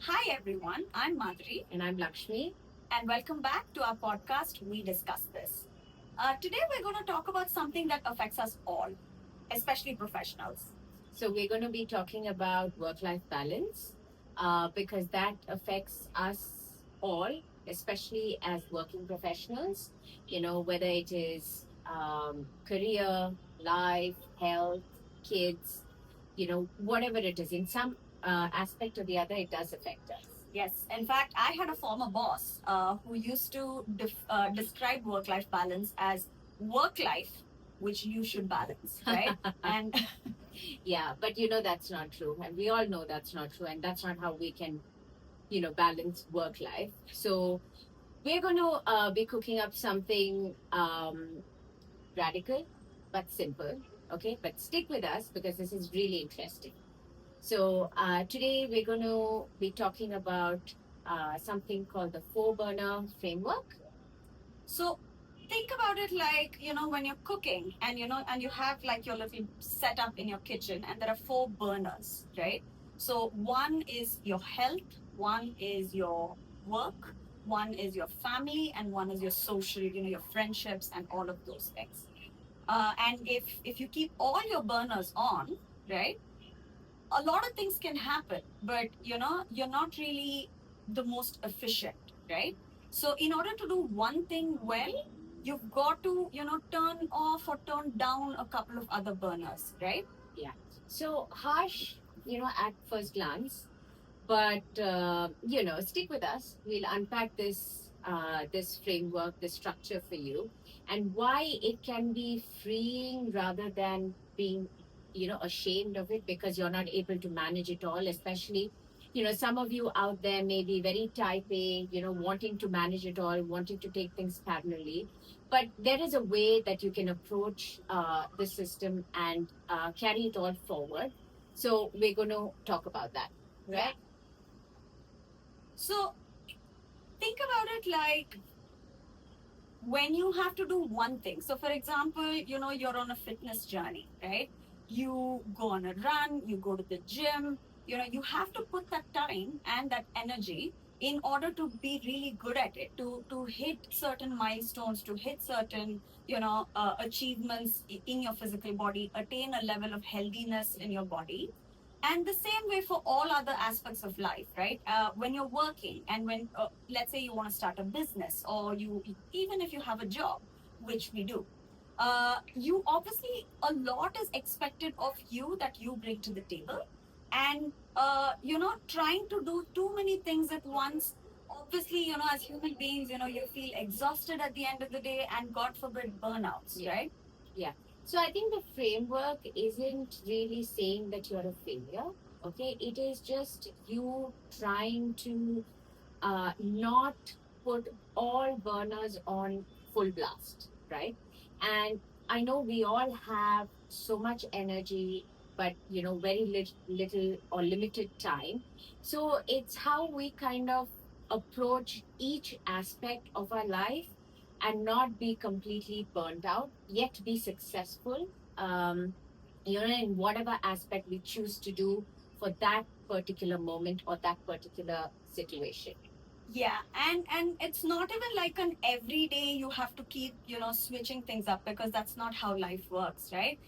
Hi everyone, I'm Madhuri. And I'm Lakshmi. And welcome back to our podcast, We Discuss This. Today we're going to talk about something that affects us all, especially professionals. So, we're going to be talking about work life balance because that affects us all, especially as working professionals, whether it is career, life, health, kids, whatever it is, in some aspect or the other, it does affect us. Yes, in fact, I had a former boss who used to describe work life balance as work life, which you should balance, right? And Yeah, but that's not true. And we all know that's not true. And that's not how we can, balance work life. So we're going to be cooking up something radical but simple. Okay, but stick with us because this is really interesting. So today we're going to be talking about something called the four burner framework. So think about it like, when you're cooking and, and you have like your little setup in your kitchen and there are four burners, right? So one is your health, one is your work, one is your family, and one is your social, your friendships and all of those things. And if you keep all your burners on, right, a lot of things can happen, but you're not really the most efficient, right? So in order to do one thing well, you've got to turn off or turn down a couple of other burners, right? Yeah. So harsh, at first glance, but stick with us. We'll unpack this framework, this structure for you, and why it can be freeing rather than being ashamed of it because you're not able to manage it all. Especially, some of you out there may be very type A, wanting to manage it all, wanting to take things parallelly. But there is a way that you can approach the system and carry it all forward. So we're going to talk about that, Yeah. right? So think about it like when you have to do one thing. So, for example, you're on a fitness journey, right? You go on a run, you go to the gym, you have to put that time and that energy in order to be really good at it, to hit certain milestones, to hit certain, achievements in your physical body, attain a level of healthiness in your body. And the same way for all other aspects of life, right? When you're working and when let's say you want to start a business, or you, even if you have a job, which we do, you obviously, a lot is expected of you that you bring to the table. And trying to do too many things at once, obviously, as human beings, you feel exhausted at the end of the day, and god forbid burnouts. Yeah. Right? Yeah. So I think the framework isn't really saying that you're a failure. Okay. It is just you trying to not put all burners on full blast, right? And I know we all have so much energy, but very little or limited time. So it's how we kind of approach each aspect of our life and not be completely burnt out, yet be successful, in whatever aspect we choose to do for that particular moment or that particular situation. Yeah, and it's not even like an everyday you have to keep switching things up, because that's not how life works, right?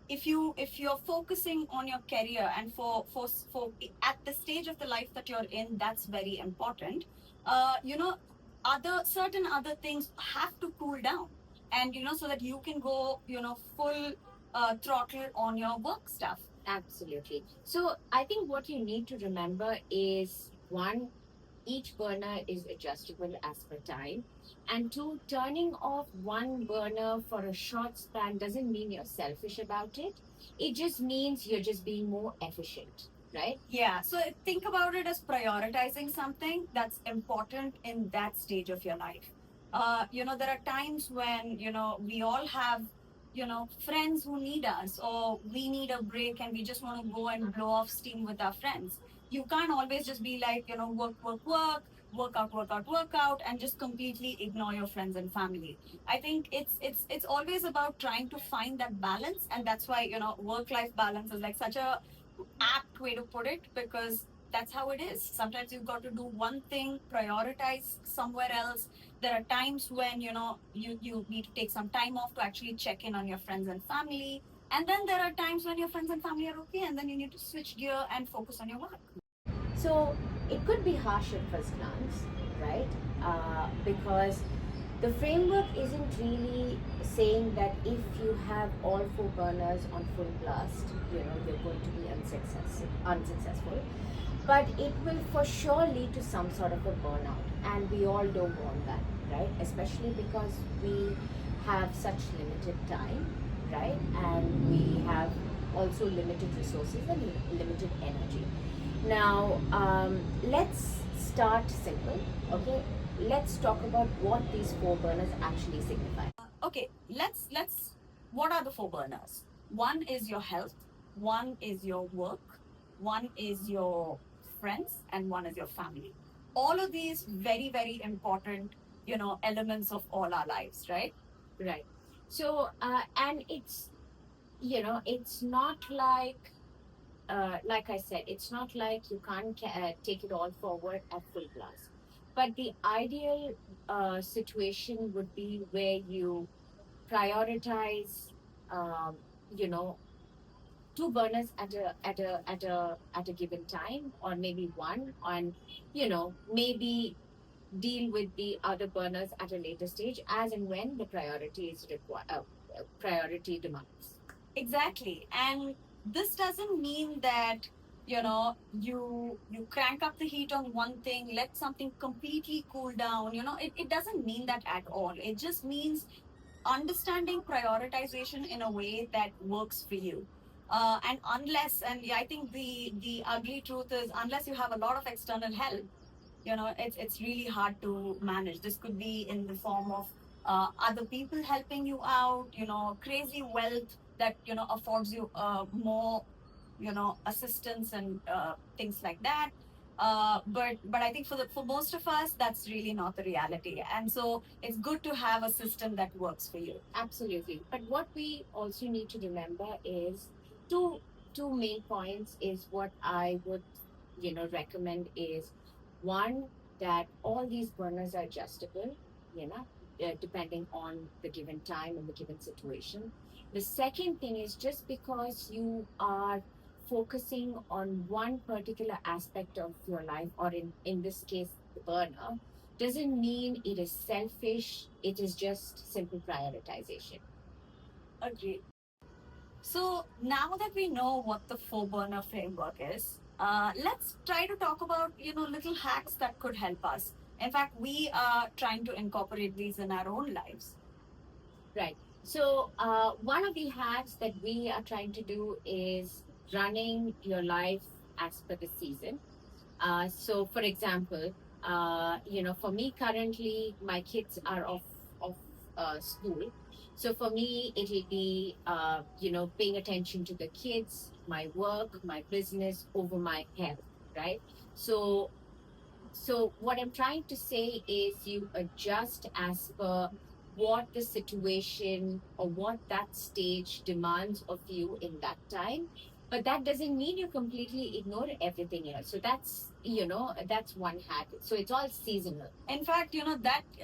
If you're focusing on your career, and for at the stage of the life that you're in, that's very important. Other certain other things have to cool down, and so that you can go full throttle on your work stuff. Absolutely. So I think what you need to remember is one, each burner is adjustable as per time. And two, turning off one burner for a short span doesn't mean you're selfish about it. It just means you're just being more efficient, right? Yeah, so think about it as prioritizing something that's important in that stage of your life. There are times when, we all have, friends who need us, or we need a break and we just want to go and blow off steam with our friends. You can't always just be like, work, work, work out, and just completely ignore your friends and family. I think it's always about trying to find that balance, and that's why, work life balance is like such a apt way to put it, because that's how it is. Sometimes you've got to do one thing, prioritize somewhere else. There are times when you need to take some time off to actually check in on your friends and family, and then there are times when your friends and family are okay, and then you need to switch gear and focus on your work. So it could be harsh at first glance, right? Because the framework isn't really saying that if you have all four burners on full blast, you're going to be unsuccessful. But it will for sure lead to some sort of a burnout, and we all don't want that, right? Especially because we have such limited time, right? And we have also limited resources and limited energy. Now, let's start simple, okay? Let's talk about what these four burners actually signify. Okay, let's. What are the four burners? One is your health, one is your work, one is your friends, and one is your family. All of these very important, elements of all our lives, right? Right. So, and it's not like I said, it's not like you can't take it all forward at full blast. But the ideal situation would be where you prioritize, um, you know, two burners at a given time, or maybe one, and maybe deal with the other burners at a later stage, as and when the priority demands. Exactly. And this doesn't mean that you crank up the heat on one thing, let something completely cool down. It doesn't mean that at all. It just means understanding prioritization in a way that works for you. And unless, and yeah, I think the ugly truth is, unless you have a lot of external help, it's really hard to manage. This could be in the form of other people helping you out, crazy wealth that affords you more assistance and things like that. But I think for most of us, that's really not the reality, and so it's good to have a system that works for you. Absolutely. But what we also need to remember is two two main points is what I would recommend is one, that all these burners are adjustable, depending on the given time and the given situation. The second thing is, just because you are focusing on one particular aspect of your life, or in this case the burner, doesn't mean it is selfish. It is just simple prioritization. Agreed. So now that we know what the four burner framework is, let's try to talk about little hacks that could help us. In fact, we are trying to incorporate these in our own lives. Right. So, one of the hacks that we are trying to do is running your life as per the season. So, for example, for me currently, my kids are off school. So for me, it'll be paying attention to the kids, my work, my business over my health, right? So what I'm trying to say is, you adjust as per what the situation or what that stage demands of you in that time. But that doesn't mean you completely ignore everything else. So that's one hack. So it's all seasonal. In fact,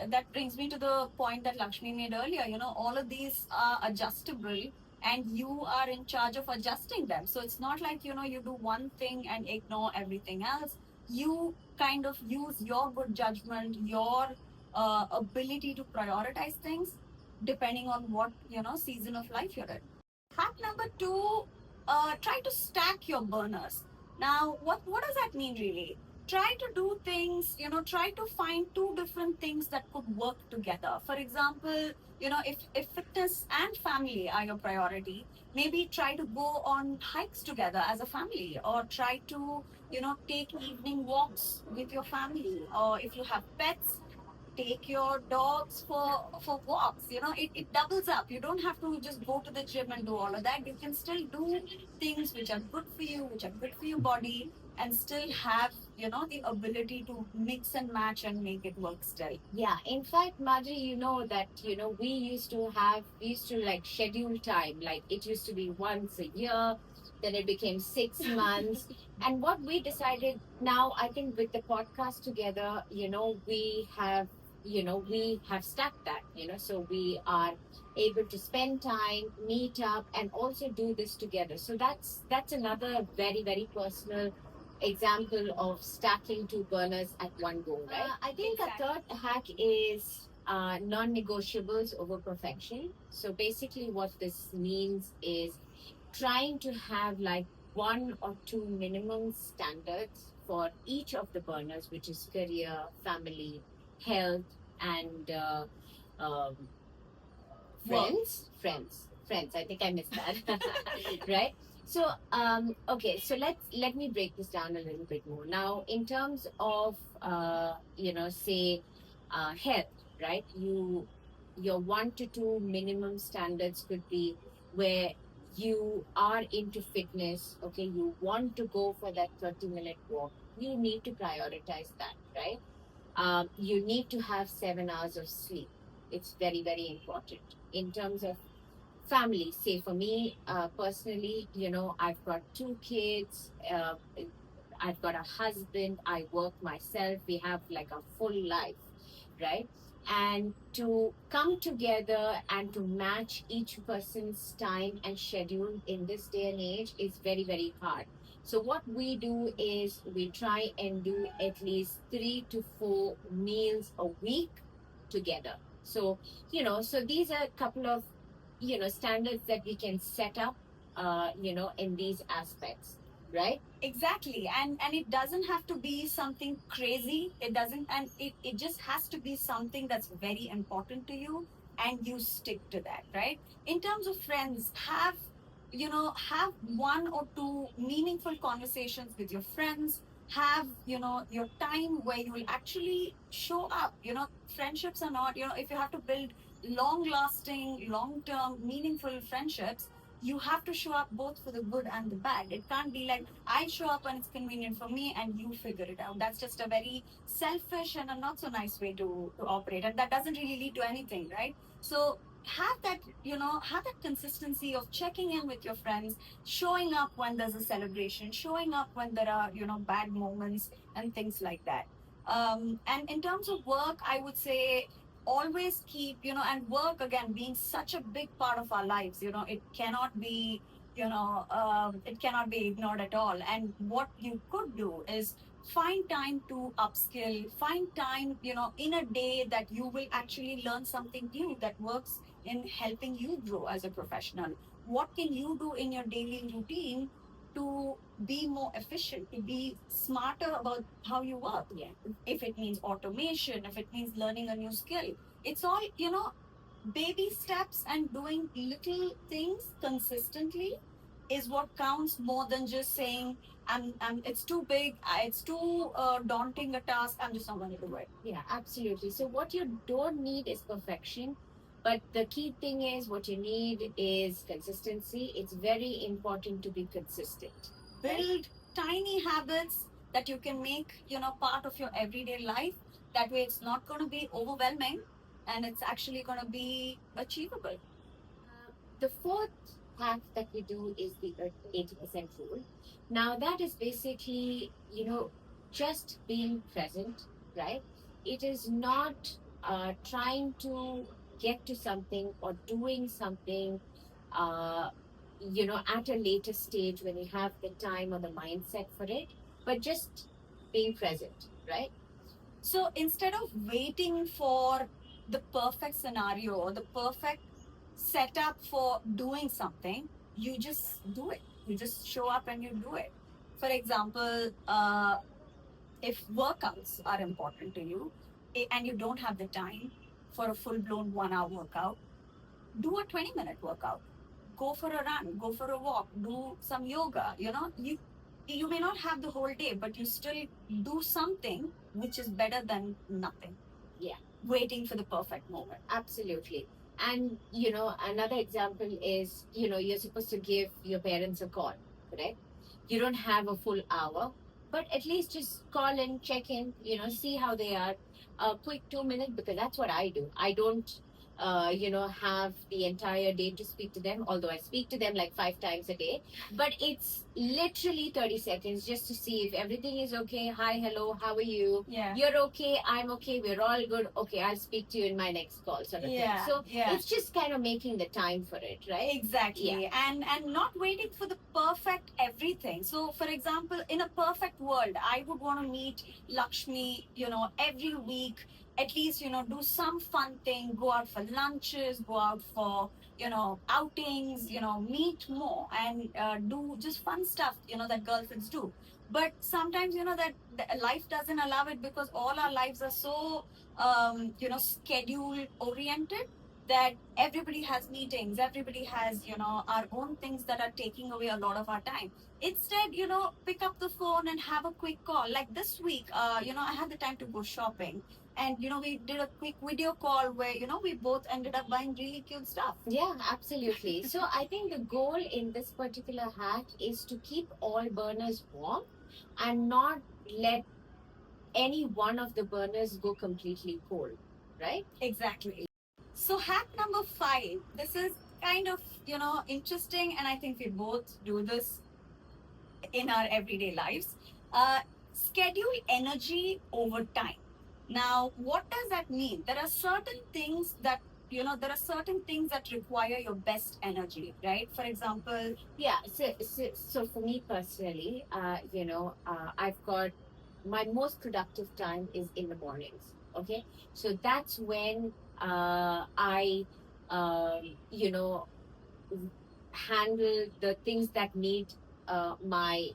that brings me to the point that Lakshmi made earlier. All of these are adjustable, and you are in charge of adjusting them. So it's not like you do one thing and ignore everything else. You kind of use your good judgment, your ability to prioritize things depending on what season of life you're in. Hack number two, try to stack your burners. Now, what does that mean really? Try to do things, try to find two different things that could work together. For example, if fitness and family are your priority, maybe try to go on hikes together as a family, or try to, take evening walks with your family. Or if you have pets, take your dogs for walks. It doubles up. You don't have to just go to the gym and do all of that. You can still do things which are good for you, which are good for your body, and still have the ability to mix and match and make it work still. Yeah, in fact, Madri, we used to like schedule time. Like, it used to be once a year. then it became 6 months. And what we decided now, I think with the podcast together, we have stacked that, so we are able to spend time, meet up, and also do this together. So that's another very, very personal example of stacking two burners at one go, right? I think a third hack is non-negotiables over perfection. So basically, what this means is trying to have like one or two minimum standards for each of the burners, which is career, family, health, and um, friends. I think I missed that. Right. So okay, so let me break this down a little bit more now in terms of say health, right? Your 1 to 2 minimum standards could be where you are into fitness. Okay, you want to go for that 30-minute walk, you need to prioritize that, right? You need to have 7 hours of sleep. It's very, very important. In terms of family, say for me personally, I've got 2 kids. I've got a husband. I work myself. We have like a full life, right? And to come together and to match each person's time and schedule in this day and age is very, very hard. So, what we do is we try and do at least 3 to 4 meals a week together. So these are a couple of, standards that we can set up, in these aspects, right? Exactly. And it doesn't have to be something crazy. It doesn't, and it just has to be something that's very important to you and you stick to that, right? In terms of friends, have one or two meaningful conversations with your friends. Have, your time where you will actually show up. Friendships are not, if you have to build long lasting, long term, meaningful friendships, you have to show up both for the good and the bad. It can't be like I show up when it's convenient for me and you figure it out. That's just a very selfish and a not so nice way to operate. And that doesn't really lead to anything, right? So have that consistency of checking in with your friends, showing up when there's a celebration, showing up when there are, bad moments and things like that. And in terms of work, I would say always keep, and work again being such a big part of our lives, it cannot be, it cannot be ignored at all. And what you could do is find time to upskill, find time, in a day that you will actually learn something new that works in helping you grow as a professional. What can you do in your daily routine to be more efficient, to be smarter about how you work? Yeah. If it means automation, if it means learning a new skill, it's all, baby steps, and doing little things consistently is what counts more than just saying, it's too big, it's too daunting a task, I'm just not going to do it. Yeah, absolutely. So what you don't need is perfection, but the key thing is what you need is consistency. It's very important to be consistent. Build tiny habits that you can make, part of your everyday life. That way it's not going to be overwhelming and it's actually going to be achievable. The fourth hack that we do is the 80% rule. Now, that is basically, just being present, right? It is not trying to get to something or doing something, uh, at a later stage when you have the time or the mindset for it, but just being present, right? So instead of waiting for the perfect scenario or the perfect setup for doing something, you just do it. You just show up and you do it. For example, if workouts are important to you and you don't have the time for a full blown 1 hour workout, do a 20-minute workout. Go for a run, go for a walk, do some yoga. You may not have the whole day, but you still do something which is better than nothing. Yeah. Waiting for the perfect moment. Absolutely. And another example is, you're supposed to give your parents a call, correct? You don't have a full hour, but at least just call and check in, see how they are. A quick 2 minutes, because that's what I do. I don't have the entire day to speak to them, although I speak to them like 5 times a day. But it's literally 30 seconds just to see if everything is okay. Hi, hello, how are you? Yeah. You're okay, I'm okay, we're all good. Okay, I'll speak to you in my next call, sort of Yeah, thing. So yeah. it's just kind of making the time for it, right? Exactly. And not waiting for the perfect everything. So for example, in a perfect world, I would want to meet Lakshmi, every week, at least, do some fun thing, go out for lunches, go out for, outings, meet more and do just fun stuff, that girlfriends do. But sometimes, that life doesn't allow it because all our lives are so, schedule oriented, that everybody has meetings, everybody has, our own things that are taking away a lot of our time. Instead, pick up the phone and have a quick call. Like this week, I had the time to go shopping. And, we did a quick video call where, we both ended up buying really cute stuff. Yeah, absolutely. So I think the goal in this particular hack is to keep all burners warm and not let any one of the burners go completely cold, right? Exactly. So hack number 5, this is kind of, interesting, and I think we both do this in our everyday lives. Schedule energy over time. Now, what does that mean? There are certain things that require your best energy, right? For example, Yeah. So for me personally, I've got my most productive time is in the mornings. Okay. So that's when I, you know, handle the things that need my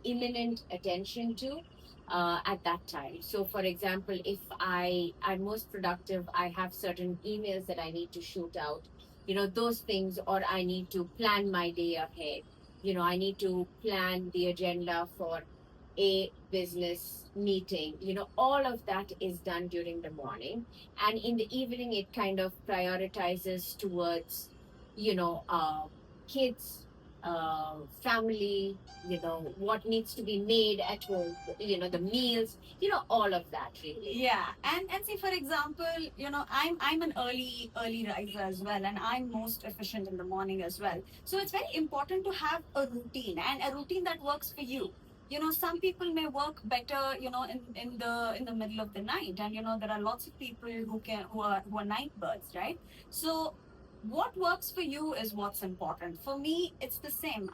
imminent attention to at that time. So for example, if I'm most productive, I have certain emails that I need to shoot out, those things, or I need to plan my day ahead. I need to plan the agenda for a business meeting. All of that is done during the morning, and in the evening it kind of prioritizes towards kids, family, what needs to be made at home, the meals, all of that really. Yeah, and see, for example, I'm an early riser as well, and I'm most efficient in the morning as well. So it's very important to have a routine, and a routine that works for you. Some people may work better, in the middle of the night, and there are lots of people who are night birds, right? So what works for you is what's important. For me, it's the same.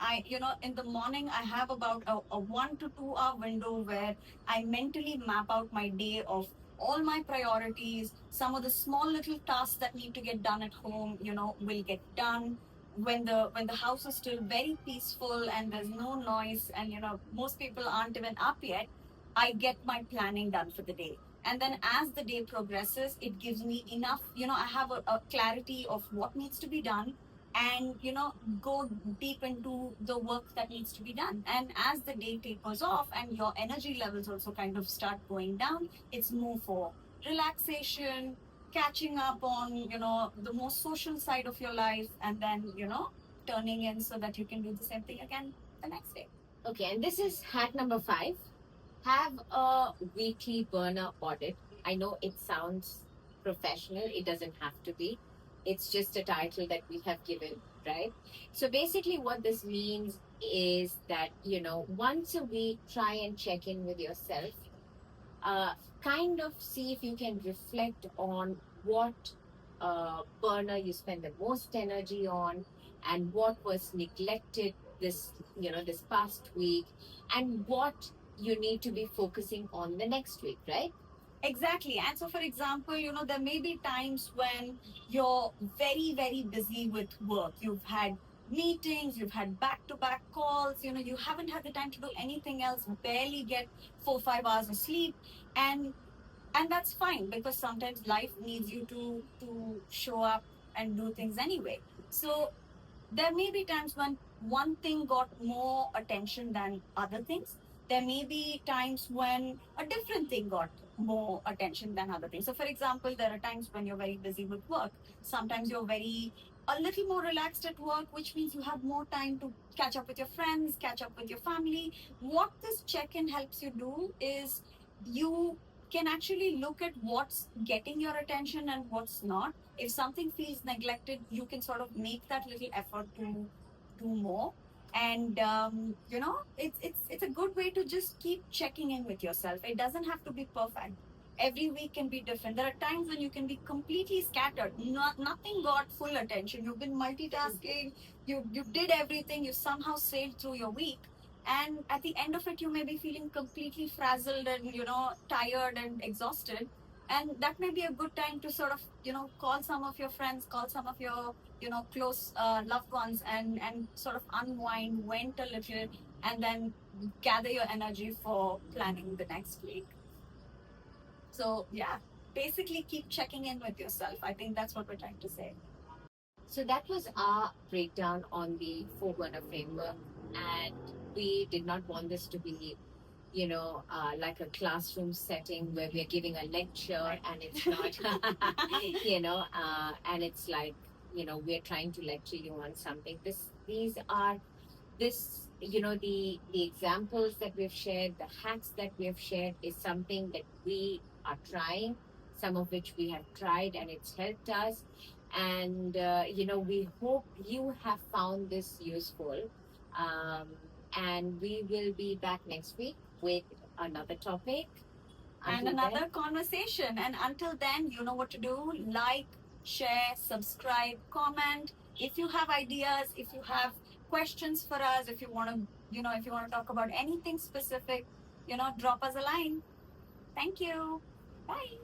In the morning, I have about a 1 to 2 hour window where I mentally map out my day of all my priorities. Some of the small little tasks that need to get done at home, will get done when the house is still very peaceful and there's no noise, and most people aren't even up yet. I get my planning done for the day. And then as the day progresses, it gives me enough, I have a clarity of what needs to be done, and go deep into the work that needs to be done. And as the day tapers off and your energy levels also kind of start going down, it's more for relaxation, catching up on the most social side of your life, and then turning in so that you can do the same thing again the next day. Okay, and this is hack number 5. Have a weekly burner audit. I know it sounds professional, it doesn't have to be. It's just a title that we have given, right? So basically, what this means is that, once a week, try and check in with yourself. Kind of see if you can reflect on what burner you spend the most energy on, and what was neglected this past week, and what you need to be focusing on the next week, right? Exactly. And so, for example, there may be times when you're very, very busy with work. You've had meetings, you've had back to back calls, you haven't had the time to do anything else, barely get 4 5 hours of sleep. And that's fine, because sometimes life needs you to show up and do things anyway. So there may be times when one thing got more attention than other things. There may be times when a different thing got more attention than other things. So, for example, there are times when you're very busy with work. Sometimes you're a little more relaxed at work, which means you have more time to catch up with your friends, catch up with your family. What this check in helps you do is you can actually look at what's getting your attention and what's not. If something feels neglected, you can sort of make that little effort to do more. And it's a good way to just keep checking in with yourself. It doesn't have to be perfect. Every week can be different. There are times when you can be completely scattered. Nothing got full attention. You've been multitasking. You did everything. You somehow sailed through your week, and at the end of it you may be feeling completely frazzled and tired and exhausted. And that may be a good time to sort of call some of your friends, call some of your close loved ones, and sort of unwind, vent a little, and then gather your energy for planning the next week. So yeah, basically keep checking in with yourself. I think that's what we're trying to say. So that was our breakdown on the four burner framework, and we did not want this to be, like a classroom setting where we're giving a lecture and it's not, and it's like, we're trying to lecture you on something. These are the examples that we've shared, the hacks that we have shared is something that we are trying, some of which we have tried and it's helped us. And we hope you have found this useful. um, and we will be back next week with another topic And another conversation. And until then, you know what to do. Like, share, subscribe, comment. If you have ideas, if you have questions for us, if you want to, if you want to talk about anything specific, drop us a line. Thank you. Bye.